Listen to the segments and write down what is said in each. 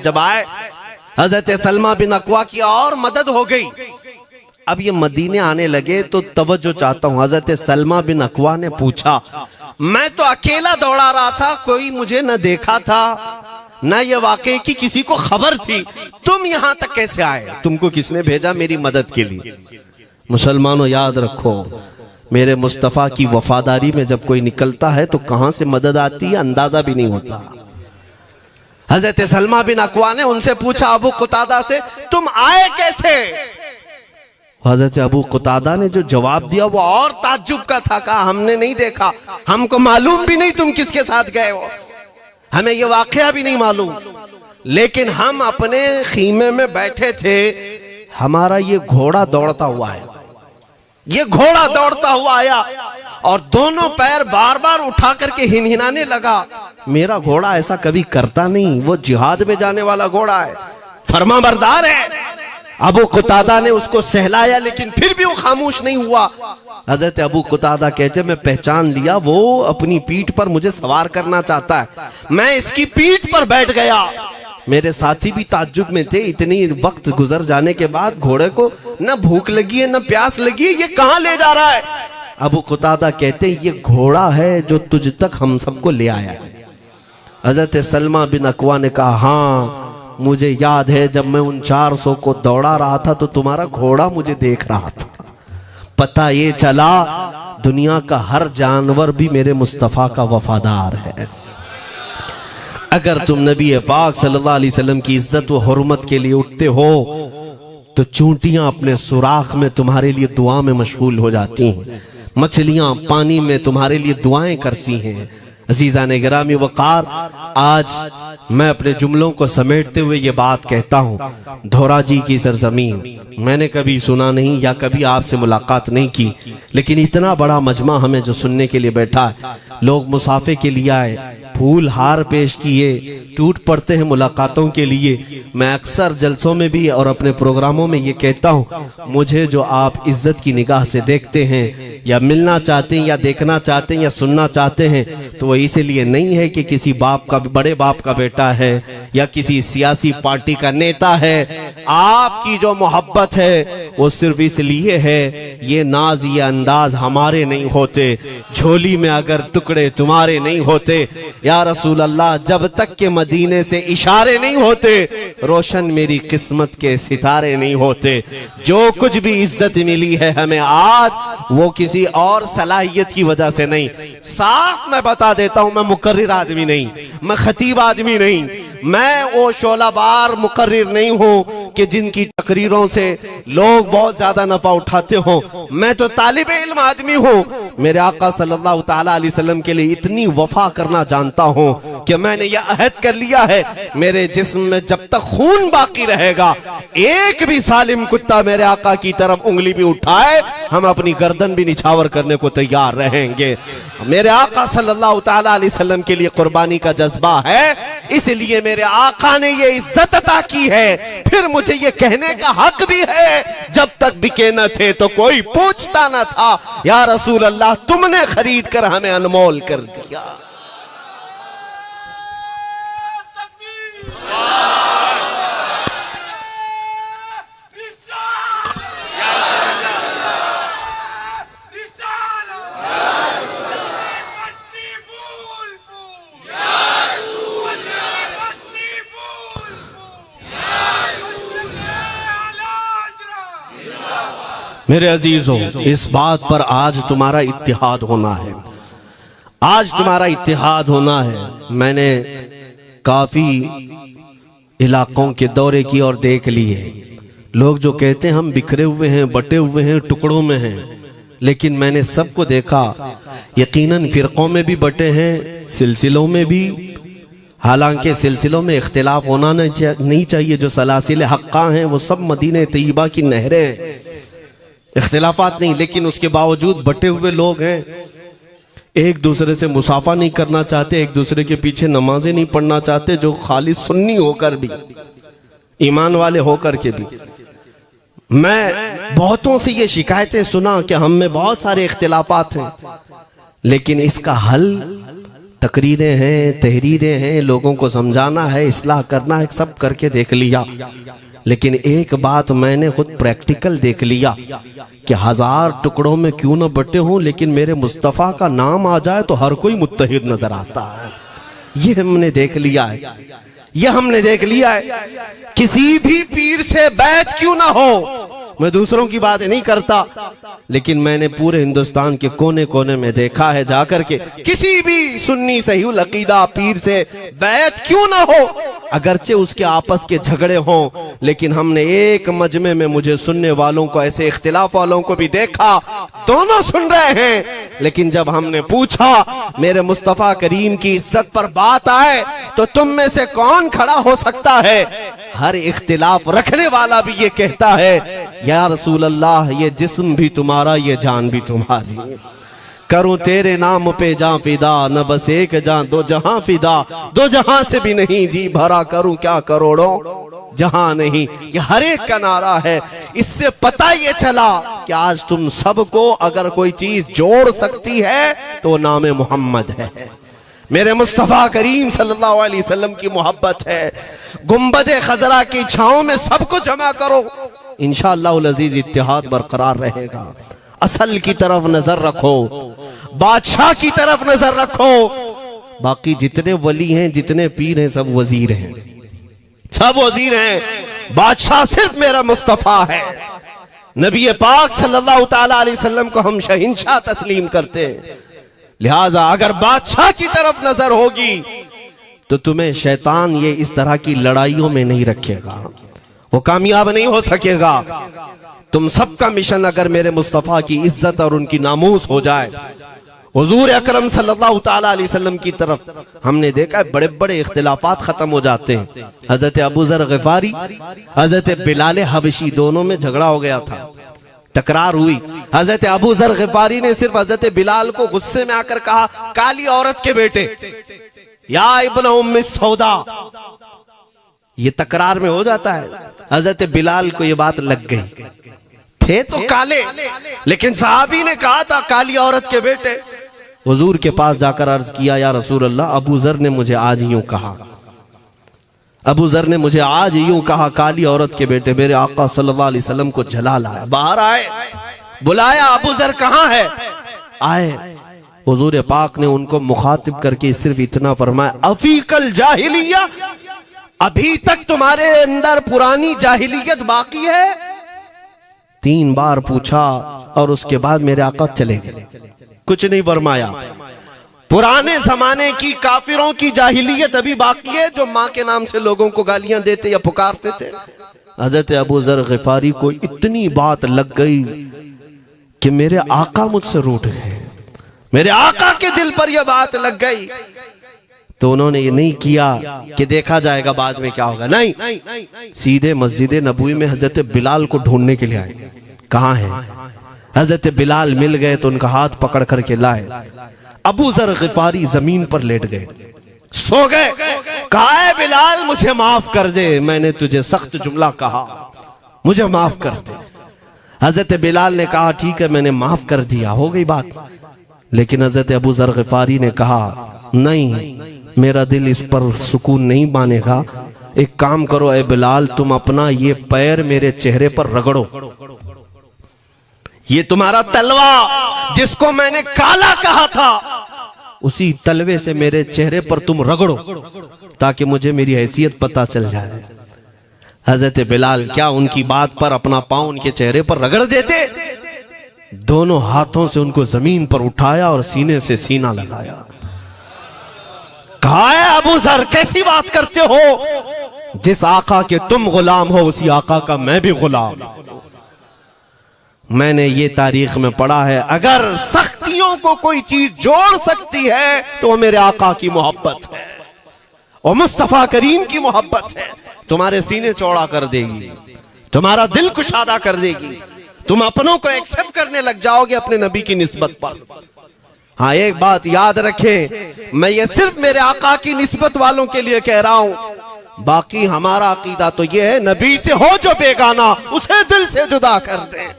बाद जब आए हजरत सलमा बिन अकवा की और मदद हो गई। अब ये मदीने आने लगे तो तवज्जो चाहता हूं, हजरत सलमा बिन अकवा ने पूछा, मैं तो अकेला दौड़ा रहा था, कोई मुझे न देखा था न ये वाकई की किसी को खबर थी, तुम यहां तक कैसे आए? तुमको किसने भेजा मेरी मदद के लिए? मुसलमानों याद रखो, मेरे मुस्तफा की वफादारी में जब कोई निकलता है तो कहां से मदद आती है अंदाजा भी नहीं होता। हजरत सलमा बिन अकवा ने उनसे पूछा अबू कुतादा से, तुम आए कैसे? हजरत अबू कुतादा ने जो जवाब दिया वो और ताज्जुब का था। कहा हमने नहीं देखा, हमको मालूम भी नहीं तुम किसके साथ गए हो, हमें ये वाकया भी नहीं मालूम, लेकिन हम अपने खीमे में बैठे थे, हमारा ये घोड़ा दौड़ता हुआ है, ये घोड़ा दौड़ता हुआ आया और दोनों पैर बार बार उठा करके हिनहिनाने लगा। मेरा घोड़ा ऐसा कभी करता नहीं, वो जिहाद में जाने वाला घोड़ा है, फरमाबरदार है। अबू कुतादा ने उसको सहलाया लेकिन फिर भी वो खामोश नहीं हुआ। हजरत अबू कुतादा कहते मैं पहचान लिया, वो अपनी पीठ पर मुझे सवार करना चाहता है। मैं इसकी पीठ पर बैठ गया। मेरे साथी भी ताज्जुब में थे, इतनी वक्त गुजर जाने के बाद घोड़े को न भूख लगी है न प्यास लगी है, ये कहां ले जा रहा है? अबू कुतादा कहते ये घोड़ा है जो तुझ तक हम सबको ले आया है। हजरत सलमा बिन अकवा ने कहा हाँ मुझे याद है, जब मैं उन 400 को दौड़ा रहा था तो तुम्हारा घोड़ा मुझे देख रहा था। पता ये चला दुनिया का हर जानवर भी मेरे मुस्तफा का वफादार है। अगर तुम नबी पाक सल्लल्लाहु अलैहि वसल्लम की इज्जत व हुर्मत के लिए उठते हो तो चूंटियां अपने सुराख में तुम्हारे लिए दुआ में मशगूल हो जाती हैं, मछलियां पानी में तुम्हारे लिए दुआएं करती हैं। अजीजा ने गिरामी वकार, आज मैं अपने जुमलों को समेटते हुए ये बात कहता हूँ, धोराजी की सरजमीन मैंने कभी सुना नहीं या कभी आपसे मुलाकात नहीं की, लेकिन इतना बड़ा मजमा हमें जो सुनने के लिए बैठा है, लोग मुसाफे के लिए आए, फूल हार पेश किए, टूट पड़ते हैं मुलाकातों के लिए। मैं अक्सर जलसों में भी और अपने प्रोग्रामों में ये कहता हूँ, मुझे जो आप इज्जत की निगाह से देखते हैं या मिलना चाहते हैं या देखना चाहते हैं या सुनना चाहते हैं, तो वो इसलिए नहीं है कि किसी बाप का बड़े बाप का बेटा है या किसी सियासी पार्टी का नेता है। आपकी जो मोहब्बत है वो सिर्फ इसलिए है, ये नाज ये अंदाज हमारे नहीं होते, झोली में अगर टुकड़े तुम्हारे नहीं होते या रसूल अल्लाह, जब तक के मदीने से इशारे नहीं होते रोशन मेरी किस्मत के सितारे नहीं होते। जो कुछ भी इज्जत मिली है हमें आज, वो किसी और सलाहियत की वजह से नहीं। साफ मैं बता देता हूं, मैं मुकर्रिर आदमी नहीं, मैं खतीब आदमी नहीं, मैं वो शोलाबार मुकर्रिर नहीं हूं कि जिनकी तकरीरों से लोग बहुत ज्यादा नफा उठाते हो। मैं तो तालिबे इल्म आदमी हूं। मेरे आका सल्लल्लाहु ताला अलैहि वसल्लम के लिए इतनी वफा करना जानता हूं कि मैंने यह अहद कर लिया है, मेरे जिस्म में जब तक खून बाकी रहेगा, एक भी सालिम कुत्ता मेरे आका की तरफ उंगली भी उठाए, हम अपनी गर्दन भी निछावर करने को तैयार रहेंगे। मेरे आका सल्लल्लाहु ताला अलैहि वसल्लम के लिए कुर्बानी का जज्बा है, इसलिए मेरे आका ने ये इज्जत अता की है। फिर मुझे ये कहने का हक भी है, जब तक बिके न थे तो कोई पूछता न था, या रसूल अल्लाह तुमने खरीद कर हमें अनमोल कर दिया। मेरे अजीजों, इस बात पर आज तुम्हारा इत्तिहाद होना है, आज तुम्हारा इत्तिहाद होना है। मैंने काफी इलाकों के दौरे किए और देख लिए, लोग जो कहते हैं हम बिखरे हुए हैं, बटे हुए हैं, टुकड़ों में हैं, लेकिन मैंने सबको देखा, यकीनन फिरकों में भी बटे हैं, सिलसिलों में भी। हालांकि सिलसिलों में इख्तिलाफ होना नहीं चाहिए, जो सलासिल हक्का हैं वो सब मदीने तैयबा की नहरें हैं, इख्तिलाफात नहीं, लेकिन उसके बावजूद बटे हुए लोग हैं, एक दूसरे से मुसाफा नहीं करना चाहते, एक दूसरे के पीछे नमाजें नहीं पढ़ना चाहते, जो खाली सुन्नी होकर भी, ईमान वाले होकर के भी। मैं बहुतों से ये शिकायतें सुना कि हम में बहुत सारे इख्तिलाफात हैं, लेकिन इसका हल तकरीरें हैं, तहरीरें हैं, लोगों को समझाना है, इस्लाह करना है, सब करके देख लिया। लेकिन एक बात मैंने खुद प्रैक्टिकल देख लिया कि 1000 टुकड़ों में क्यों न बटे हों, लेकिन मेरे मुस्तफ़ा का नाम आ जाए तो हर कोई मुत्तहिद नजर आता है। ये हमने देख लिया है, ये हमने देख लिया है। किसी भी पीर से बैत क्यों ना हो, मैं दूसरों की बात नहीं करता, लेकिन मैंने पूरे हिंदुस्तान के कोने कोने में देखा है जाकर के, किसी भी सुन्नी सहीहुल अकीदा पीर से बैत क्यों ना हो, अगरचे उसके आपस के झगड़े हों, लेकिन हमने एक मजमे में मुझे सुनने वालों को, ऐसे इख्तिलाफ वालों को भी देखा, दोनों सुन रहे हैं। लेकिन जब हमने पूछा मेरे मुस्तफ़ा करीम की इज्जत पर बात आए तो तुम में से कौन खड़ा हो सकता है, हर इख्तिलाफ रखने वाला भी ये कहता है या रसूल अल्लाह, ये जिस्म भी तुम्हारा, ये जान भी तुम्हारी, करूं तेरे नाम पे जां फिदा, न बस एक जां दो जहां फिदा, दो जहां से भी नहीं जी भरा, करूं क्या करोड़ों जहां नहीं। ये हर एक का नारा है। इससे पता ये चला कि आज तुम सबको अगर कोई चीज जोड़ सकती है तो नाम मोहम्मद है, मेरे मुस्तफ़ा करीम सल्लल्लाहु अलैहि वसल्लम की मोहब्बत है। गुंबदे खजरा की छांव में सबको जमा करो, इंशाअल्लाह अज़ीज इत्तिहाद बरकरार रहेगा। असल की तरफ नजर रखो, बादशाह की तरफ नजर रखो। बाकी जितने वली हैं, जितने पीर हैं, सब वजीर हैं, सब वजीर हैं। बादशाह सिर्फ मेरा मुस्तफ़ा है। नबी पाक सल्लल्लाहु ताला अलैहि वसल्लम को हम शहंशाह तस्लीम करते हैं। लिहाजा अगर बादशाह की तरफ नजर होगी तो तुम्हें शैतान ये इस तरह की लड़ाइयों में नहीं रखेगा, वो कामयाब नहीं हो सकेगा। तुम सबका मिशन अगर मेरे मुस्तफ़ा की इज्जत और उनकी नामूस हो जाए, हुजूर अकरम सल्लल्लाहु ताला अलैहि वसल्लम की तरफ हमने देखा है बड़े बड़े इख्तिलाफात खत्म हो जाते हैं। हजरत अबू ज़र ग़िफ़ारी, हजरत बिलाल हबशी, दोनों में झगड़ा हो गया था, तकरार हुई। हजरत अबू ज़र ग़िफ़ारी ने सिर्फ हजरत बिलाल को गुस्से में आकर कहा, काली औरत के बेटे, या इब्न उम्मी सौदा। ये तकरार में हो जाता है। हजरत बिलाल को ये बात लग गई, थे तो काले, लेकिन सहाबी ने कहा था काली औरत के बेटे। हुजूर के पास जाकर अर्ज किया, या रसूल अल्लाह, अबू ज़र ने मुझे आज यूं कहा, अबू ज़र ने मुझे आज यूं कहा, काली औरत के बेटे। मेरे आका सल्लल्लाहु अलैहि वसल्लम को जला लाया, बाहर आए, बुलाया, अबू ज़र कहाँ है? आए। हुजूर पाक ने उनको मुखातिब करके सिर्फ इतना फरमाया, अफीकल जाहिलिया, अभी तक तुम्हारे अंदर पुरानी जाहिलियत बाकी है? 3 बार पूछा और उसके बाद मेरे आका चले गए, कुछ नहीं फरमाया। पुराने जमाने की काफिरों की जाहिलियत अभी बाकी है, जो माँ के नाम से लोगों को गालियां देते या पुकारते थे। हजरत अबू ज़र ग़िफ़ारी को इतनी बात लग गई कि मेरे आका मुझसे रूठ गए, मेरे आका के दिल पर यह बात लग गई। तो उन्होंने ये नहीं किया कि देखा जाएगा बाद में क्या होगा, नहीं, सीधे मस्जिद नबवी में हजरत बिलाल को ढूंढने के लिए आए। कहाँ है? हजरत बिलाल मिल गए तो उनका हाथ पकड़ करके लाए। अबू ज़र ग़िफ़ारी जमीन पर लेट गए, सो गए। कहा है बिलाल, मुझे माफ कर दे, मैंने तुझे सख्त जुमला कहा, मुझे माफ कर दे। हजरत बिलाल ने कहा, ठीक है, मैंने माफ कर दिया, हो गई बात। लेकिन हजरत अबू ज़र ग़िफ़ारी ने कहा, नहीं, मेरा दिल इस पर सुकून नहीं मानेगा। एक काम करो ए बिलाल, तुम अपना ये पैर मेरे चेहरे पर रगड़ो, ये तुम्हारा तलवा जिसको मैंने काला कहा था, उसी तलवे से मेरे चेहरे पर तुम रगड़ो, ताकि मुझे मेरी हैसियत पता चल जाए। हजरत बिलाल क्या उनकी बात पर अपना पांव उनके चेहरे पर रगड़ देते? दोनों हाथों से उनको जमीन पर उठाया और सीने से सीना लगाया। कहा है अबू ज़र, कैसी बात करते हो? जिस आका के तुम गुलाम हो, उसी आका का मैं भी गुलाम। मैंने ये तारीख में पढ़ा है, अगर सख्तियों को कोई चीज जोड़ सकती है तो वो मेरे आका की मोहब्बत है और मुस्तफा करीम की मोहब्बत है। तुम्हारे सीने चौड़ा कर देगी, तुम्हारा दिल कुशादा कर देगी, तुम अपनों को एक्सेप्ट करने लग जाओगे अपने नबी की निस्बत पर। हाँ, एक बात याद रखें, मैं ये सिर्फ मेरे आका की निस्बत वालों के लिए कह रहा हूं। बाकी हमारा अकीदा तो ये है, नबी से हो जो बेगाना, उसे दिल से जुदा कर दे।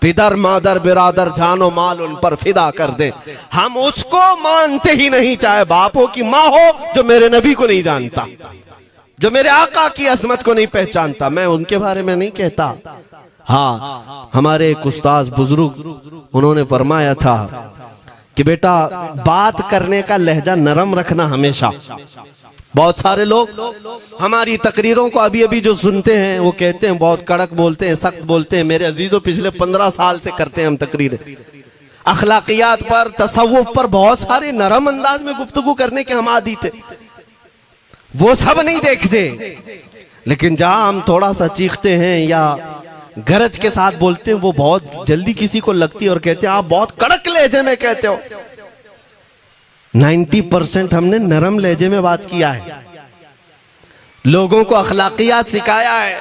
पिदर मादर बिरादर जानो माल उन पर फिदा कर दे, हम उसको मानते ही नहीं, चाहे बाप हो कि माँ हो, जो मेरे नबी को नहीं जानता, जो मेरे आका की अजमत को नहीं पहचानता। मैं उनके बारे में नहीं कहता। हाँ, हमारे एक उस्ताद बुजुर्ग उन्होंने फरमाया था कि बेटा बात करने का लहजा नरम रखना हमेशा। बहुत सारे लोग हमारी तकरीरों को अभी अभी जो सुनते हैं वो कहते हैं बहुत कड़क बोलते हैं, सख्त बोलते हैं। मेरे अजीजों, पिछले 15 साल से करते हैं हम तकरीरें, अखलाकियात पर, तसव्वुफ पर बहुत सारे नरम अंदाज में गुफ्तगू करने के हम आदी थे। वो सब नहीं देखते, लेकिन जहां हम थोड़ा सा चीखते हैं या गरज के साथ बोलते हैं, वो बहुत जल्दी किसी को लगती है और कहते हैं आप बहुत कड़क लहजे में कहते हो। 90% हमने नरम लहजे में बात किया है, लोगों को अखलाकियात सिखाया है।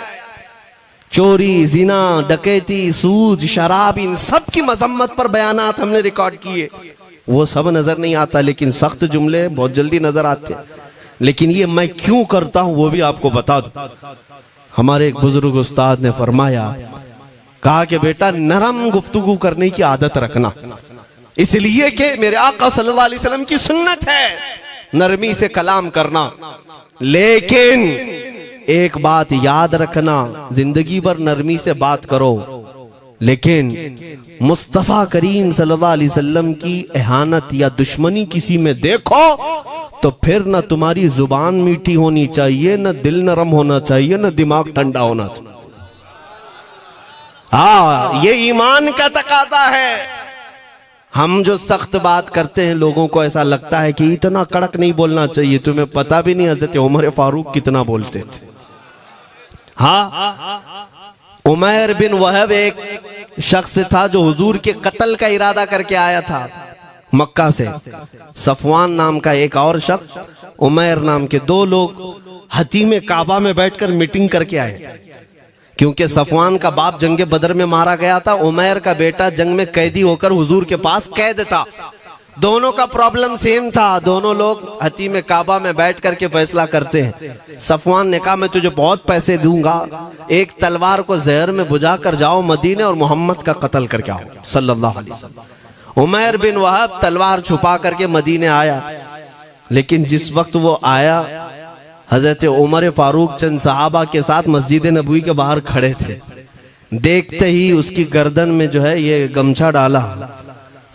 चोरी, जिना, डकैती, सूद, शराब, इन सब की मजम्मत पर बयानात हमने रिकॉर्ड किए। वो सब नजर नहीं आता, लेकिन सख्त जुमले बहुत जल्दी नजर आते हैं। लेकिन ये मैं क्यों करता हूं वो भी आपको बता दूं। हमारे एक बुजुर्ग उस्ताद ने फरमाया, कहा कि बेटा नरम गुफ्तगू करने की आदत रखना, इसलिए कि मेरे आका सल्लल्लाहु अलैहि वसल्लम की सुन्नत है नरमी से कलाम करना। लेकिन एक बात याद रखना, जिंदगी भर नरमी से बात करो, लेकिन मुस्तफा करीम सल्लल्लाहु अलैहि वसल्लम की एहानत या दुश्मनी किसी में देखो तो फिर न तुम्हारी जुबान मीठी होनी चाहिए, न दिल नरम होना चाहिए, न दिमाग ठंडा होना चाहिए। हाँ, ये ईमान का तकाजा है। हम जो सख्त बात करते हैं, लोगों को ऐसा लगता है कि इतना कड़क नहीं बोलना चाहिए। तुम्हें पता भी नहीं हजरत उमर फारूक कितना बोलते थे। हाँ, उमैर बिन वहब एक शख्स था जो हुजूर के कत्ल का इरादा करके आया था मक्का से। सफवान नाम का एक और शख्स, उमैर नाम के 2 लोग हतीम काबा में बैठकर मीटिंग करके आए, क्योंकि सफवान का बाप जंग बदर में मारा गया था, उमैर का बेटा जंग में कैदी होकर हुजूर के पास कैद था। दोनों का प्रॉब्लम सेम था। दोनों लोग हतीम काबा में बैठ करके फैसला करते हैं। सफवान ने कहा मैं तुझे बहुत पैसे दूंगा, एक तलवार को जहर में बुझा कर जाओ मदीने और मोहम्मद का कत्ल करके आओ सल्लल्लाहु अलैहि वसल्लम। उमैर बिन वहब तलवार छुपा करके मदीने आया, लेकिन जिस वक्त वो आया, हजरत उमर फारूक चंद सहाबा के साथ मस्जिद नबवी के बाहर खड़े थे। देखते ही उसकी गर्दन में जो है ये गमछा डाला,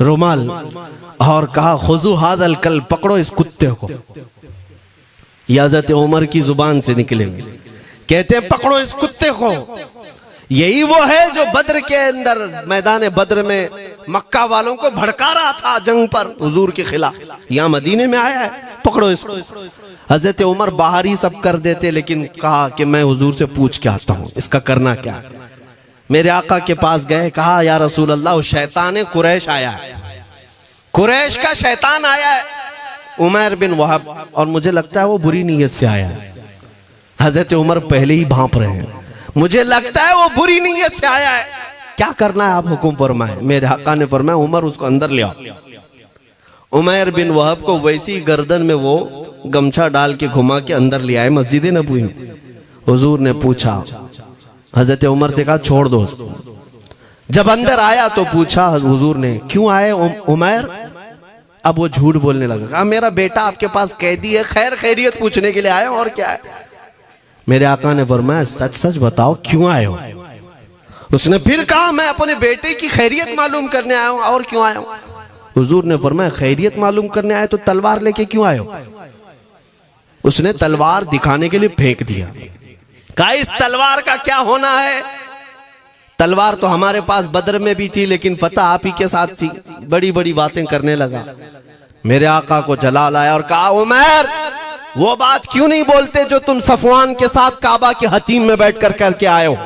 रुमाल, और कहा खुदू हादल कल, पकड़ो इस कुत्ते को। ये हजरत उमर की जुबान से निकले, कहते हैं पकड़ो इस कुत्ते को। यही वो है जो बद्र के अंदर, मैदान बद्र में मक्का वालों को भड़का रहा था जंग पर हुजूर के खिलाफ। यहाँ मदीने में आया है, पकड़ो इसको। हजरत उमर बाहर ही सब कर देते, लेकिन कहा कि मैं हुजूर से पूछ के आता हूँ इसका करना क्या है। मेरे आका के पास गए, कहा या रसूल अल्लाह, शैतान कुरैश आया है, कुरैश का शैतान आया है उमैर बिन वहब, और मुझे लगता है वो बुरी नीयत से आया है। हजरत उमर पहले ही भांप रहे हैं, मुझे लगता है वो बुरी नीयत से आया है, क्या करना है आप हुक्म फरमाए। मेरे आका ने फरमाया उमर उसको अंदर ले आओ। उमैर बिन वहब को वैसी गर्दन में वो गमछा डाल के घुमा के अंदर ले आए मस्जिद नबवी में। हुजूर ने पूछा, हजरत उमर से कहा छोड़ दो उसको। जब अंदर आया तो पूछा हुजूर ने क्यों आए उमैर। अब वो झूठ बोलने लगा, कहा मेरा बेटा आपके पास कैदी है, खैर खैरियत पूछने के लिए आया, और क्या है। मेरे आका ने फरमाया सच सच बताओ क्यों आए हो। उसने फिर कहा मैं अपने बेटे की खैरियत मालूम करने आया हूं, और क्यों आया हूं। हुजूर ने फरमाया खैरियत मालूम करने आए तो तलवार लेके क्यों आए हो। उसने तलवार दिखाने के लिए फेंक दिया, कहा इस तलवार का क्या होना है। तलवार तो हमारे पास बद्र में भी थी, लेकिन पता आप ही के साथ थी। बड़ी बड़ी बातें करने लगा। मेरे आका को जलाल आया और कहा उमैर वो बात क्यों नहीं बोलते जो तुम सफवान के साथ काबा के हतीम में बैठकर करके आए हो।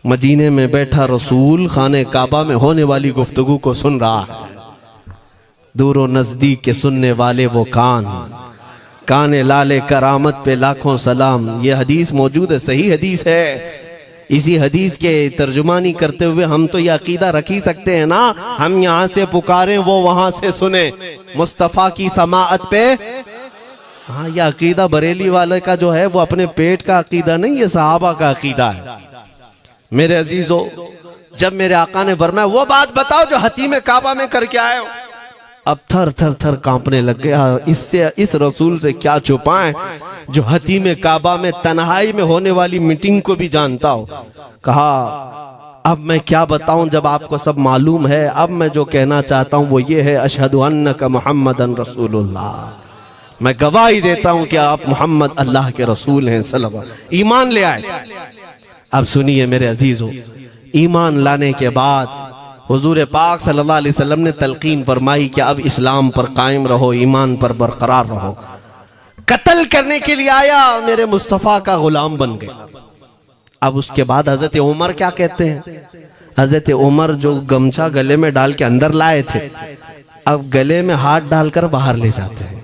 मदीने में बैठा रसूल खाने काबा में होने वाली गुफ्तगू को सुन रहा है। दूरो नजदीक के सुनने वाले वो काने लाले करामत पे लाखों सलाम। ये हदीस मौजूद है, सही हदीस है। इसी हदीस के तर्जुमानी करते हुए हम तो ये अकीदा रख ही सकते हैं ना, हम यहाँ से पुकारें वो वहां से सुने, मुस्तफा की समाअत पे। हाँ, ये अकीदा बरेली वाले का जो है वो अपने पेट का अकीदा नहीं, ये सहाबा का अकीदा है। मेरे अजीजों, जब मेरे आका ने फरमाया वो बात बताओ जो हतीम काबा में करके आए हो, अब थर थर थर कांपने लग गया। इससे इस रसूल से क्या छुपाएं जो हतीम काबा में तन्हाई में होने वाली मीटिंग को भी जानता हो। कहा अब मैं क्या बताऊं जब आपको सब मालूम है। अब मैं जो कहना चाहता हूं वो ये है, अशहदु अन्नका मुहम्मदन रसूलुल्लाह, मैं गवाही देता हूं कि आप मोहम्मद अल्लाह के रसूल हैं सल्लल्लाहु अलैहि वसल्लम। ईमान ले आए। अब सुनिए मेरे अजीजों, ईमान लाने के बाद हुजूर पाक सल्लल्लाहु अलैहि वसल्लम ने तलकीन फरमाई कि अब इस्लाम पर कायम रहो, ईमान पर बरकरार रहो। कत्ल करने के लिए आया, मेरे मुस्तफ़ा का गुलाम बन गया। अब उसके बाद हजरत उमर क्या कहते हैं, हजरत उमर जो गमछा गले में डाल के अंदर लाए थे, अब गले में हाथ डालकर बाहर ले जाते हैं।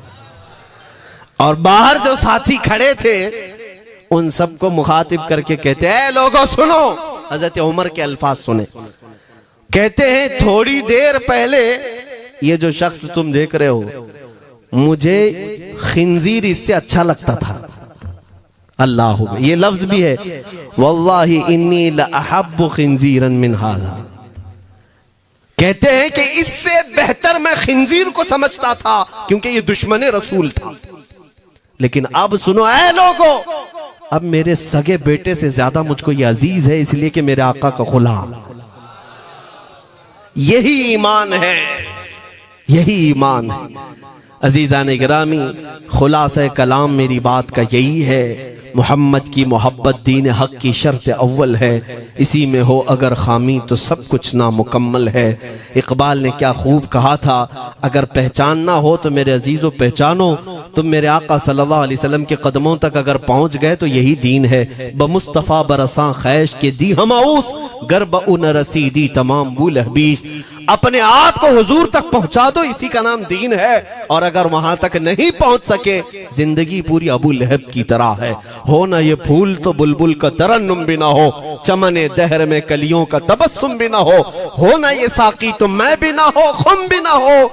और बाहर जो साथी खड़े थे उन सबको मुखातिब करके कहते हैं, लोगों सुनो। हजरत उमर के अल्फाज सुने, कहते हैं थोड़ी देर पहले ये जो शख्स तुम देख रहे हो, मुझे खिंजीर इससे अच्छा लगता था। अल्लाह, ये लफ्ज भी है, वल्लाही इन्नी लअहब्बु खिंजीरन मिन हाज़ा। कहते हैं कि इससे बेहतर मैं खिंजीर को समझता था क्योंकि ये दुश्मन रसूल था। लेकिन अब सुनो ऐ लोगों, अब मेरे सगे बेटे से ज्यादा मुझको ये अजीज है, इसलिए कि मेरे आका का गुलाम। यही ईमान है, यही ईमान है। अजीजान गिरामी, खुलासा कलाम मेरी बात का यही है, मोहम्मद की मोहब्बत दीन हक की शर्त अव्वल है। इसी में हो अगर खामी तो सब कुछ नामुकम्मल है। इकबाल ने क्या खूब कहा था, अगर पहचानना हो तो मेरे अजीजों पहचानो, तुम मेरे आका सल्लल्लाहु अलैहि वसल्लम के कदमों तक अगर पहुंच गए तो यही दीन है। बमुस्तफ़ा बरसा खैश के दी हमाउस, गर्ब उन रसीदी तमाम बुल हबीस। अपने आप को हुजूर तक पहुंचा दो, इसी का नाम दीन है। और अगर वहां तक नहीं पहुंच सके, जिंदगी पूरी अबू लहब की तरह है। हो ना ये फूल तो बुलबुल का तरन्नुम भी ना हो, चमने दहर में कलियों का तबस्सुम भी ना हो ना ये साकी तो मैं भी ना हो, खुम भी ना हो,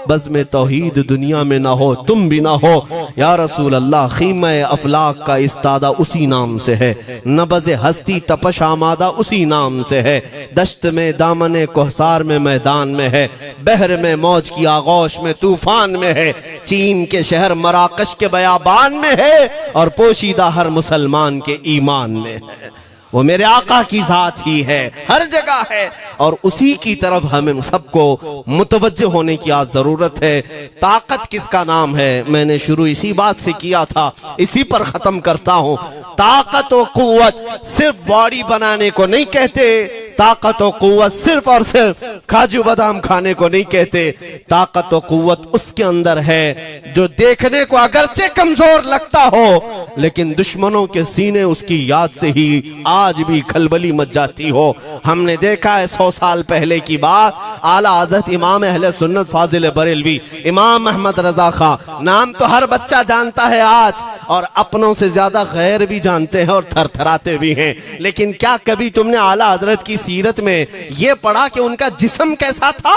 बस में तौहीद दुनिया में ना हो, तुम भी ना हो। या रसूल अल्लाह, खीमा अफलाक का इस्तादा उसी नाम से है, नबज़ हस्ती तपश आमादा उसी नाम से है। दश्त में दामने कोहसार में मैदान में है, बहर में मौज की आगोश में तूफान में है, चीन के शहर मराकश के बयाबान में है, और पोशीदा हर मुसलमान के ईमान में है। वो मेरे आका की जात ही है, हर जगह है, और उसी की तरफ हमें सबको मुतवज्जह होने की आज जरूरत है। ताकत किसका नाम है, मैंने शुरू इसी बात से किया था, इसी पर खत्म करता हूं। ताकत और कुव्वत सिर्फ बॉडी बनाने को नहीं कहते, ताकत और कुव्वत सिर्फ और सिर्फ काजू बादाम खाने को नहीं कहते। ताकत और कुव्वत उसके अंदर है जो देखने को अगरचे कमजोर लगता हो, लेकिन दुश्मनों के सीने उसकी याद से ही आज भी खलबली मच जाती हो। हमने देखा है 100 साल पहले की बात, आला हज़रत इमाम अहले सुन्नत फाजिल बरेलवी इमाम अहमद रजा खां, नाम तो हर बच्चा जानता है आज, और अपनों से ज्यादा गैर भी जानते हैं और थरथराते भी हैं। लेकिन क्या कभी तुमने आला हजरत की सीरत में यह पढ़ा कि उनका जिस्म कैसा था?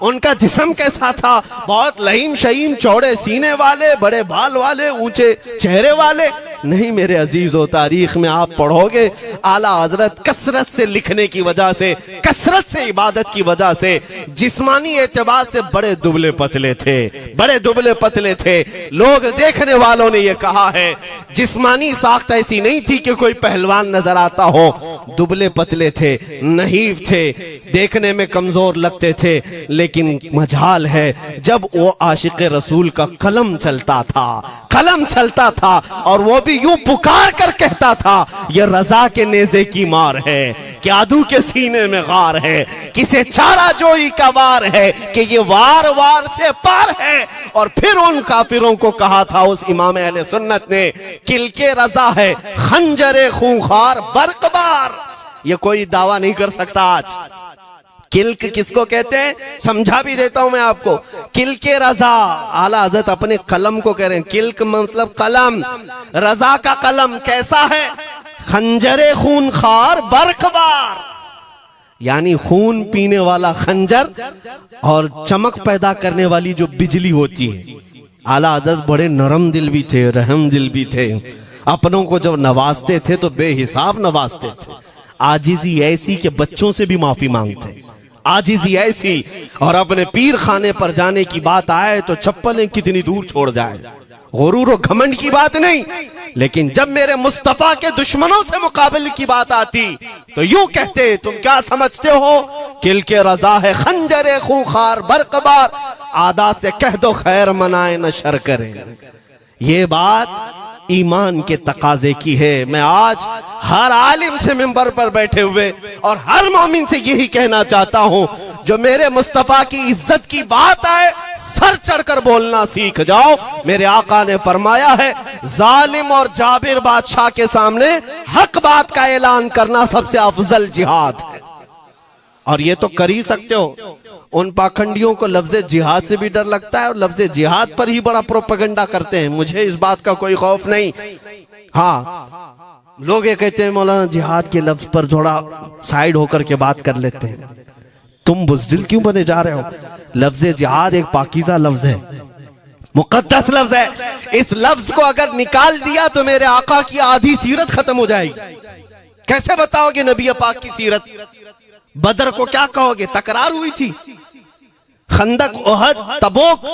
उनका जिस्म कैसा था? बहुत लहीम शहीम, चौड़े सीने वाले, बड़े बाल वाले, ऊंचे चेहरे वाले? नहीं मेरे अजीजों, तारीख में आप पढ़ोगे आला हजरत कसरत से लिखने की वजह से, कसरत से इबादत की वजह से जिस्मानी एतबार से बड़े दुबले पतले थे, बड़े दुबले पतले थे। लोग देखने वालों ने यह कहा है जिस्मानी साख्त ऐसी नहीं थी कि कोई पहलवान नजर आता हो, दुबले पतले थे, नहीफ थे, देखने में कमजोर लगते थे। लेकिन मजाल है जब वो आशिक रसूल का कलम चलता था, कलम चलता था, और वो भी यूं पुकार कर कहता था ये रजा के नेज़े की मार है, कि आदू के सीने में गार है, किसे चारा जोई का वार है, कि ये वार वार से पार है। और फिर उन काफिरों को कहा था उस इमाम अहले सुन्नत ने, किलके रजा है खंजरे खूंखार बरकबार। ये कोई दावा नहीं कर सकता आज। किल्क किसको कहते हैं समझा भी देता हूं मैं आपको। किल्के रजा, आला हज़रत अपने कलम को कह रहे हैं, किल्क मतलब कलम, रजा का कलम कैसा है? खंजरे खूनखार बरकबार, यानी खून पीने वाला खंजर और चमक पैदा करने वाली जो बिजली होती है। आला हज़रत बड़े नरम दिल भी थे, रहम दिल भी थे, अपनों को जब नवाजते थे तो बेहिसाब नवाजते थे। आजिजी ऐसी कि बच्चों से भी माफी मांगते, आजिजी ऐसी, और अपने पीर खाने पर जाने की बात आए तो चप्पलें कितनी दूर छोड़ जाए। गुरूर और घमंड की बात नहीं, लेकिन जब मेरे मुस्तफा के दुश्मनों से मुकाबले की बात आती तो यूं कहते, तुम क्या समझते हो किल के रजा है खंजरे खूंखार बरकबार, आदा से कह दो खैर मनाए न शर करें। ये बात ईमान के तकाजे की है। मैं आज हर आलिम से मिंबर पर बैठे हुए और हर मोमिन से यही कहना चाहता हूं, जो मेरे मुस्तफा की इज्जत की बात आए सर चढ़कर बोलना सीख जाओ। मेरे आका ने फरमाया है, जालिम और जाबिर बादशाह के सामने हक बात का ऐलान करना सबसे अफजल जिहाद है। और ये तो कर ही सकते हो। उन पाखंडियों को लफ्ज़ जिहाद से भी डर लगता है और लफ्ज़ जिहाद पर ही बड़ा प्रोपेगेंडा करते हैं। मुझे इस बात का कोई खौफ नहीं। हाँ, लोग ये कहते हैं मौलाना जिहाद के लफ्ज पर थोड़ा साइड होकर के बात कर लेते हैं। तुम बुज़दिल क्यों बने जा रहे हो? लफ्ज़ जिहाद एक पाकीज़ा लफ्ज है, मुकद्दस लफ्ज है। इस लफ्ज को अगर निकाल दिया तो मेरे आका की आधी सीरत खत्म हो जाएगी। कैसे बताओगे नबी पाक की सीरत? बदर को क्या कहोगे? तकरार हुई थी। खंदक, उहद, तबूक,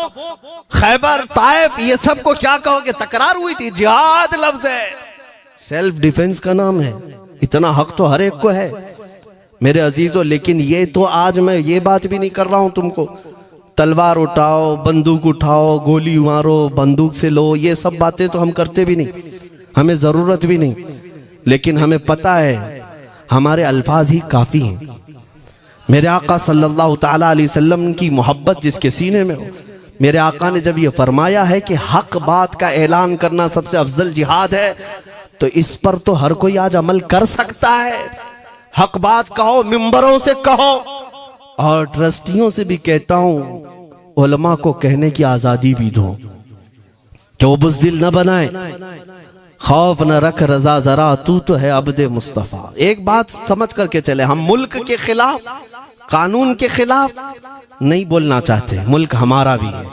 खैबर, ताइफ, ये सब को क्या कहोगे? तकरार हुई थी। जिहाद लफ्ज है, सेल्फ डिफेंस का नाम है। इतना हक तो हर एक को है मेरे अजीजों। लेकिन ये तो आज मैं ये बात भी नहीं कर रहा हूं तुमको तलवार उठाओ, बंदूक उठाओ, गोली मारो, बंदूक से लो, ये सब बातें तो हम करते भी नहीं, हमें जरूरत भी नहीं। लेकिन हमें पता है हमारे अल्फाज ही काफी हैं। मेरे आका सल्लल्लाहु ताला अलैहि वसल्लम की मोहब्बत जिसके सीने में हो, मेरे आका ने जब ये फरमाया है कि हक बात का ऐलान करना सबसे अफजल जिहाद है, तो इस पर तो हर कोई आज अमल कर सकता है। हक बात कहो, मिंबरों से कहो, और ट्रस्टियों से भी कहता हूं उलमा को कहने की आजादी भी दो कि वो बुज़दिल न बनाए। खौफ न रख रजा जरा, तू तो है अब्दे मुस्तफा। एक बात समझ करके चले, हम मुल्क के खिलाफ, कानून के खिलाफ नहीं बोलना चाहते। मुल्क हमारा भी है,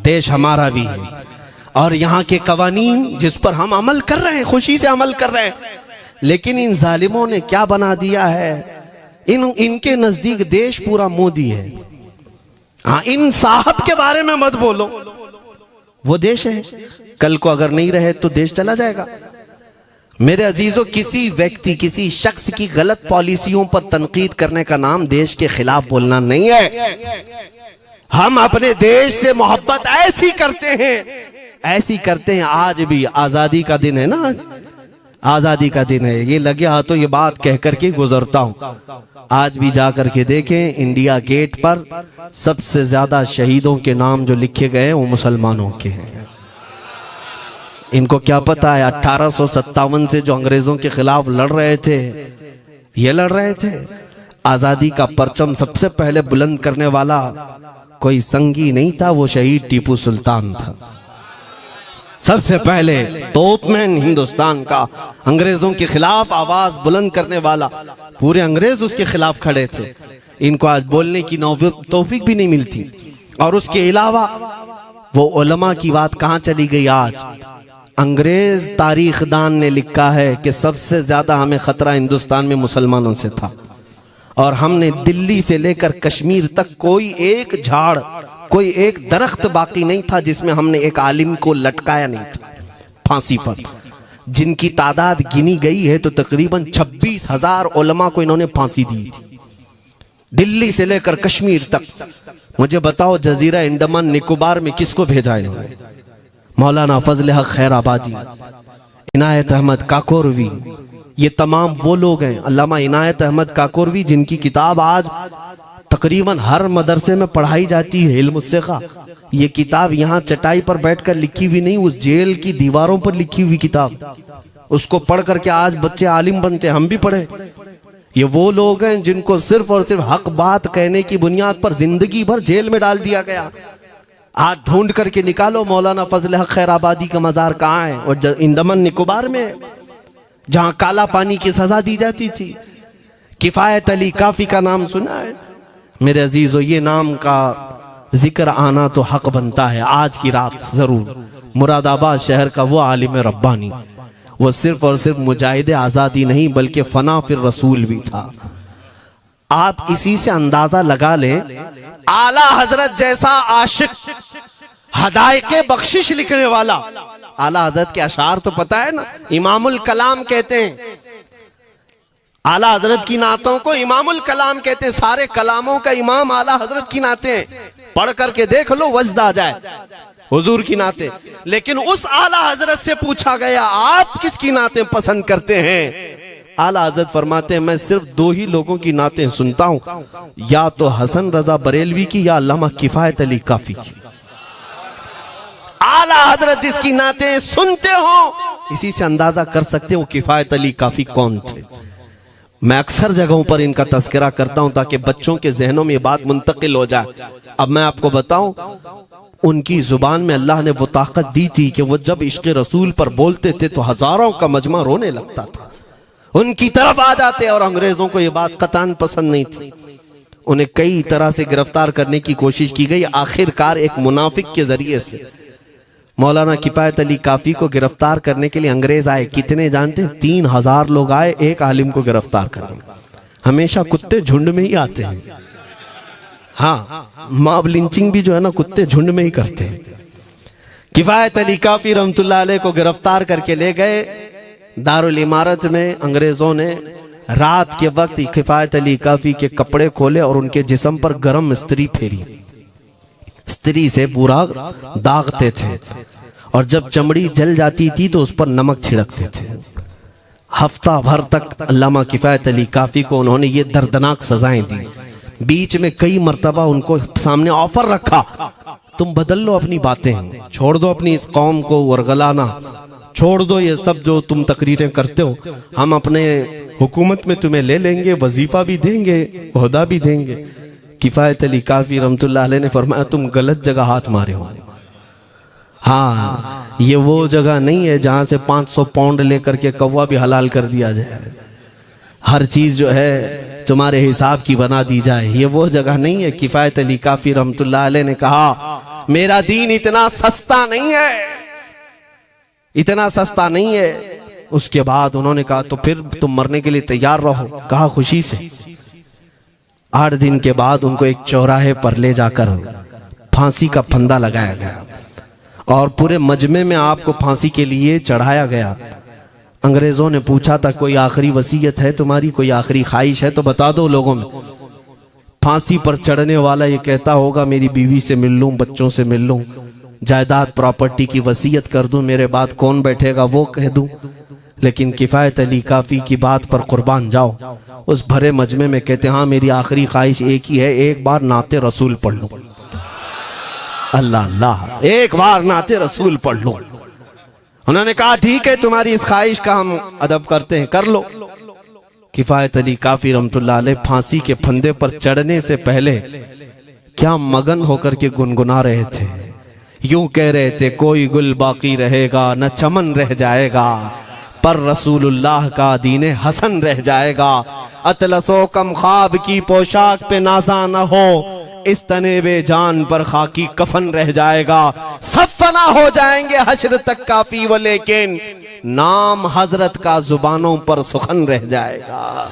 देश हमारा भी है, और यहाँ के कवानीन जिस पर हम अमल कर रहे हैं, खुशी से अमल कर रहे हैं। लेकिन इन जालिमों ने क्या बना दिया है, इनके नजदीक देश पूरा मोदी है। हाँ, इन साहब के बारे में मत बोलो, वो देश है, कल को अगर नहीं रहे तो देश चला जाएगा। मेरे अजीजों, किसी व्यक्ति, किसी शख्स की गलत पॉलिसियों पर तनकीद करने का नाम देश के खिलाफ बोलना नहीं है। हम अपने देश से मोहब्बत ऐसी करते हैं, ऐसी करते हैं। आज भी आजादी का दिन है ना, आजादी का दिन है। ये लगे हाथों ये बात कह करके गुजरता हूं। आज भी जा करके देखें, इंडिया गेट पर सबसे ज्यादा शहीदों के नाम जो लिखे गए हैं वो मुसलमानों के हैं। इनको क्या पता है 1857 से जो अंग्रेजों के खिलाफ लड़ रहे थे, ये लड़ रहे थे। आजादी का परचम सबसे पहले बुलंद करने वाला कोई संगी नहीं था, वो शहीद टीपू सुल्तान था। सबसे पहले तोपमैन हिंदुस्तान का, अंग्रेजों के खिलाफ आवाज बुलंद करने वाला। पूरे अंग्रेज उसके खिलाफ खड़े थे। इनको आज बोलने की तौफीक भी नहीं मिलती। और उसके अलावा वो उलमा की बात कहां चली गई आज? अंग्रेज तारीखदान ने लिखा है कि सबसे ज्यादा हमें खतरा हिंदुस्तान में मुसलमानों से था, और हमने दिल्ली से लेकर कश्मीर तक कोई एक झाड़, कोई एक दरख्त बाकी नहीं था जिसमें हमने एक आलिम को लटकाया नहीं था फांसी पर। जिनकी तादाद गिनी गई है तो तकरीबन 26,000 उलमा को इन्होंने फांसी दी थी, दिल्ली से लेकर कश्मीर तक। मुझे बताओ, जजीरा अंडमान निकोबार में किसको भेजा इन्होंने? मौलाना फजल हक खैराबादी, इनायत अहमद काकोरवी, ये तमाम वो लोग हैं। अल्लामा इनायत अहमद काकोरवी, जिनकी किताब आज तकरीबन हर मदरसे में पढ़ाई जाती है, इल्म सिखा। ये किताब यहाँ चटाई पर बैठकर लिखी हुई नहीं, उस जेल की दीवारों पर लिखी हुई किताब। उसको पढ़ करके आज बच्चे आलिम बनते, हम भी पढ़े। ये वो लोग हैं जिनको सिर्फ और सिर्फ हक बात कहने की बुनियाद पर जिंदगी भर जेल में डाल दिया गया। आज ढूंढ करके निकालो मौलाना फजल हक खैराबादी का मजार कहाँ है, और अंडमान निकोबार में, जहां काला पानी की सजा दी जाती थी। किफायत अली काफी का नाम सुना है मेरे अजीजों? ये नाम का जिक्र आना तो हक बनता है आज की रात जरूर। मुरादाबाद शहर का वो आलिम रब्बानी, वो सिर्फ और सिर्फ मुजाहिद आजादी नहीं बल्कि फना फिर रसूल भी था। आप इसी से अंदाजा लगा लें, आला हजरत जैसा आशिक, हदायके बख्शिश लिखने वाला, आला हजरत के अशार तो पता है ना, इमामुल कलाम कहते हैं। आला हजरत की नातों को इमामुल कलाम कहते हैं। सारे कलामों का इमाम आला हजरत की नाते हैं। पढ़ करके देख लो, वजद आ जाए हुजूर की नाते। लेकिन उस आला हजरत से पूछा गया, आप किसकी नाते पसंद करते हैं? आला हजरत फरमाते हैं, मैं सिर्फ दो ही लोगों की नाते सुनता हूं, या तो हसन रजा बरेलवी की या अल्लामा किफायत अली काफी की। आला हजरत जिसकी नाते सुनते हो, इसी से अंदाजा कर सकते हो किफायत अली काफी कौन थे। मैं अक्सर जगहों पर इनका तस्करा करता हूं ताकि बच्चों के जहनों में ये बात मुंतकिल हो जाए। अब मैं आपको बताऊं, उनकी जुबान में अल्लाह ने वो ताकत दी थी कि वो जब इश्क़ रसूल पर बोलते थे तो हजारों का मजमा रोने लगता था, उनकी तरफ आ जाते। और अंग्रेजों को ये बात कतान पसंद नहीं थी। उन्हें कई तरह से गिरफ्तार करने की कोशिश की गई। आखिरकार एक मुनाफिक के जरिए से मौलाना किफायत अली काफी को गिरफ्तार करने के लिए अंग्रेज आए। कितने जानते हैं? 3000 लोग आए एक आलिम को गिरफ्तार करने। हमेशा कुत्ते झुंड में ही आते हैं। हाँ, मॉब लिंचिंग भी जो है ना, कुत्ते झुंड में ही करते हैं। किफायत अली काफी रहमतुल्लाह अलैह को गिरफ्तार करके ले गए दारुल इमारत में। अंग्रेजों ने रात के वक्त किफायत अली काफी के कपड़े खोले और उनके जिस्म पर गर्म इस्त्री फेरी। इस्त्री से पूरा दागते थे और जब चमड़ी जल जाती थी तो उस पर नमक छिड़कते थे। हफ्ता भर तक अल्लामा किफायत अली काफी को उन्होंने ये दर्दनाक सजाएं दी। बीच में कई मर्तबा उनको सामने ऑफर रखा, तुम बदल लो अपनी बातें, छोड़ दो अपनी इस कौम को वरगलाना, छोड़ दो ये सब जो तुम तकरीरें करते हो, हम अपने हुकूमत में तुम्हें ले लेंगे, वजीफा भी देंगे, ओहदा भी देंगे। किफायत अली काफी रहमतुल्लाह अलैह ने फरमाया, तुम गलत जगह हाथ मारे हो। हाँ, ये वो जगह नहीं है जहां से 500 पाउंड लेकर के कौवा भी हलाल कर दिया जाए, हर चीज जो है तुम्हारे हिसाब की बना दी जाए, ये वो जगह नहीं है। किफायत अली काफी रहमतुल्लाह अलैह ने कहा, मेरा दीन इतना सस्ता नहीं है, इतना सस्ता नहीं है। उसके बाद उन्होंने कहा, तो फिर तुम मरने के लिए तैयार रहो। कहा, खुशी से। 8 दिन के बाद उनको एक चौराहे पर ले जाकर फांसी का फंदा लगाया गया और पूरे मजमे में आपको फांसी के लिए चढ़ाया गया। अंग्रेजों ने पूछा था, कोई आखिरी वसीयत है तुम्हारी, कोई आखिरी ख्वाहिश है तो बता दो लोगों में। फांसी पर चढ़ने वाला ये कहता होगा, मेरी बीवी से मिल लूं, बच्चों से मिल लूं, जायदाद प्रॉपर्टी की वसीयत कर दूं, मेरे बाद कौन बैठेगा वो कह दूं। लेकिन किफायत अली काफी की बात पर कुर्बान जाओ। उस भरे मजमे में कहते, हाँ मेरी आखिरी ख्वाहिश एक ही है, एक बार नाते रसूल पढ़ लो। अल्लाह अल्लाह, एक बार नाते रसूल पढ़ लो। उन्होंने कहा, ठीक है, तुम्हारी इस ख्वाहिश का हम अदब करते हैं, कर लो। किफायत अली काफी रहमतुल्लाह अलैह फांसी के फंदे पर चढ़ने से पहले क्या मगन होकर के गुनगुना रहे थे। यूं कह रहे थे, कोई गुल बाकी रहेगा न चमन रह जाएगा, पर रसूलुल्लाह का दीने हसन रह जाएगा। अतलसो कम ख्वाब की पोशाक पे नाजा न हो, इस तनेवे जान पर खाकी कफन रह जाएगा। सब फना हो जाएंगे हश्र तक काफी, वो लेकिन नाम हजरत का जुबानों पर सुखन रह जाएगा।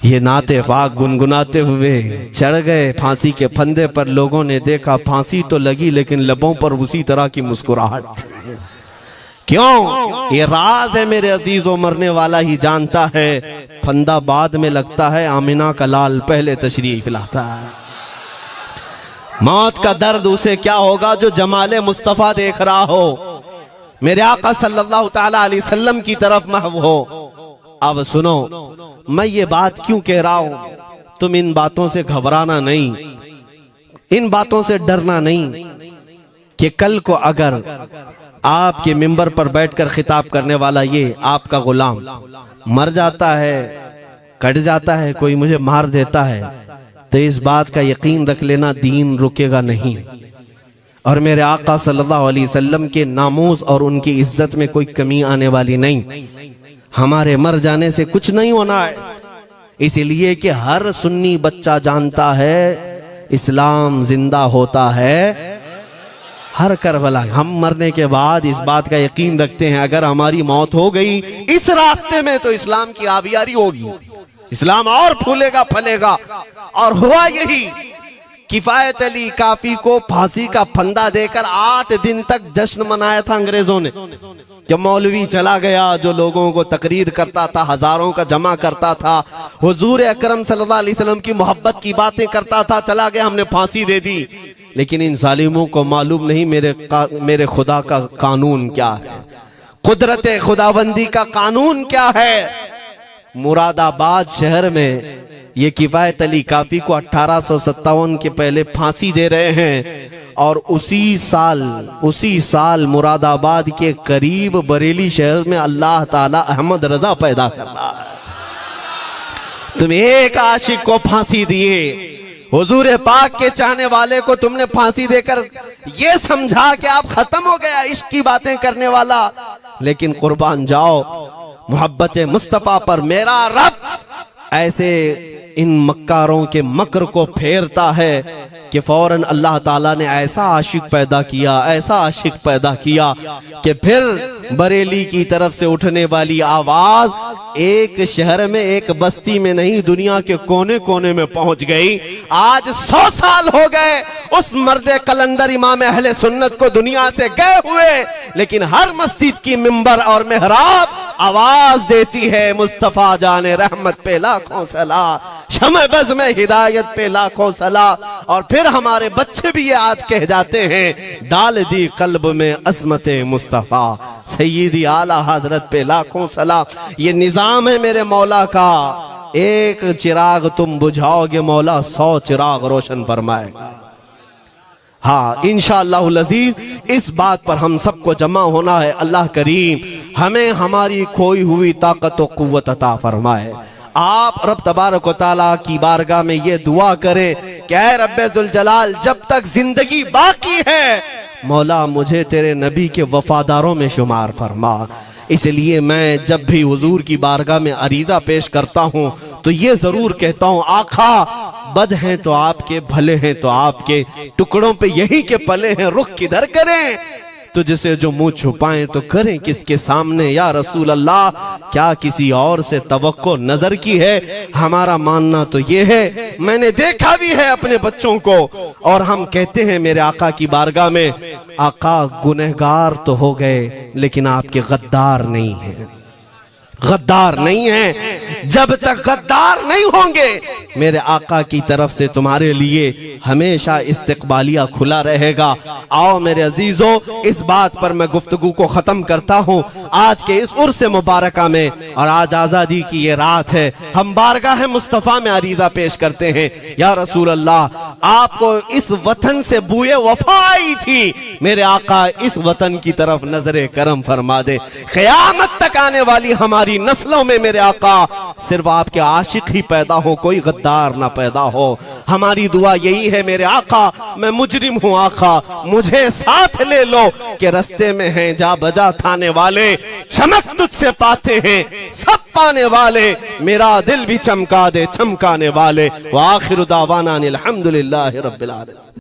ये नाते पाक गुनगुनाते हुए चढ़ गए फांसी के फंदे पर। लोगों ने देखा, फांसी तो लगी लेकिन लबों पर उसी तरह की मुस्कुराहट थी। क्यों? ये राज है मेरे अजीजों, मरने वाला ही जानता है। फंदा बाद में लगता है, आमिना का लाल पहले तशरीफ लाता है। मौत का दर्द उसे क्या होगा जो जमाले मुस्तफा देख रहा हो, मेरे आका सल्लल्लाहु ताला अलैहि वसल्लम की तरफ महव हो। अब सुनो, मैं ये बात क्यों कह रहा हूं, तुम इन बातों से घबराना नहीं, इन बातों से डरना नहीं कि कल को अगर आपके मिंबर पर बैठकर खिताब करने वाला ये आपका गुलाम मर जाता है, कट जाता है, कोई मुझे मार देता है, तो इस बात का यकीन रख लेना, दीन रुकेगा नहीं। और मेरे आका सल्लल्लाहु अलैहि वसल्लम के नामूस और उनकी इज्जत में कोई कमी आने वाली नहीं। हमारे मर जाने से कुछ नहीं होना है, इसलिए कि हर सुन्नी बच्चा जानता है इस्लाम जिंदा होता है हर करबला। हम मरने के बाद इस बात का यकीन रखते हैं अगर हमारी मौत हो गई इस रास्ते में तो इस्लाम की आबियारी होगी, इस्लाम और फूलेगा फलेगा। और हुआ यही, किफायत अली काफी को फांसी का फंदा देकर 8 दिन तक जश्न मनाया था अंग्रेजों ने। जब मौलवी चला गया जो लोगों को तकरीर करता था, हजारों का जमा करता था, हुजूर अकरम सल्लल्लाहु अलैहि वसल्लम की मोहब्बत की बातें करता था, चला गया, हमने फांसी दे दी। लेकिन इन जालिमों को मालूम नहीं मेरे खुदा का कानून क्या है, कुदरत खुदाबंदी का कानून क्या है। मुरादाबाद शहर में ये किफायत अली काफी को 1857 के पहले फांसी दे रहे हैं और उसी साल मुरादाबाद के करीब बरेली शहर में अल्लाह ताला अहमद रजा पैदा कर रहा है। तुम एक आशिक को फांसी दिए, हुजूर पाक के चाहने वाले को तुमने फांसी देकर ये समझा कि आप खत्म हो गया इश्क की बातें करने वाला। लेकिन कुर्बान जाओ मोहब्बत मुस्तफा पर, मेरा रब ऐसे इन मक्कारों के मकर को फेरता है कि फौरन अल्लाह ताला ने ऐसा आशिक पैदा किया कि फिर बरेली की तरफ से उठने वाली आवाज एक शहर में, एक बस्ती में नहीं, दुनिया के कोने कोने में पहुंच गई। आज 100 साल हो गए उस मर्दे कलंदर इमाम अहले सुन्नत को दुनिया से गए हुए, लेकिन हर मस्जिद की मिंबर और मेहराब आवाज देती है मुस्तफा जाने रहमत पे लाखों सला, शमे बज़ में हिदायत पे लाखों सला। और फिर हमारे बच्चे भी ये आज कह जाते हैं, डाल दी कल्ब में अज़मत मुस्तफा सय्यदी आला हजरत पे लाखों सला। ये निजाम है मेरे मौला का, एक चिराग तुम बुझाओगे मौला 100 चिराग रोशन फरमाएगा। हाँ इंशाअल्लाह अज़ीज इस बात पर हम सबको जमा होना है। अल्लाह करीम हमें हमारी खोई हुई ताकत व कुव्वत अता फरमाए। आप रब तबारक व तआला की बारगाह में ये दुआ करें कि ऐ रब्बे जुल जलाल, जब तक जिंदगी बाकी है मौला मुझे तेरे नबी के वफादारों में शुमार फरमा। इसलिए मैं जब भी हुजूर की बारगाह में अरीजा पेश करता हूँ तो ये जरूर कहता हूँ, आखा बद हैं तो आपके, भले हैं तो आपके, टुकड़ों पे यही के पले हैं, रुख किधर करें, तो जिसे जो मुंह छुपाएं तो करें किसके सामने। या रसूल अल्लाह, क्या किसी और से तवक्को नजर की है? हमारा मानना तो ये है, मैंने देखा भी है अपने बच्चों को, और हम कहते हैं मेरे आका की बारगाह में, आका गुनहगार तो हो गए लेकिन आपके गद्दार नहीं है, गद्दार नहीं है। जब तक गद्दार नहीं होंगे मेरे आका की तरफ से तुम्हारे लिए हमेशा इस्तकबालिया खुला रहेगा। आओ मेरे अजीजों, इस बात पर मैं गुफ्तगू को खत्म करता हूँ आज के इस उर्स मुबारका में। और आज आजादी की ये रात है, हम बारगाह मुस्तफा में अरीजा पेश करते हैं, या रसूल अल्लाह, आपको इस वतन से बूए वफा आई थी, मेरे आका इस वतन की तरफ नजरे करम फरमा दे। क़यामत तक आने वाली हमारी नस्लों में मेरे आका सिर्फ आपके आशिक ही पैदा हो, कोई गद्दार ना पैदा हो। हमारी दुआ यही है मेरे आका, मैं मुजरिम हूँ आका, मुझे साथ ले लो कि रस्ते में हैं जा बजा थाने वाले, चमक तुझसे पाते हैं सब पाने वाले, मेरा दिल भी चमका दे चमकाने वाले। व आखिरु दावाना अनिल हम्दुलिल्लाहि रब्बिल आलमीन।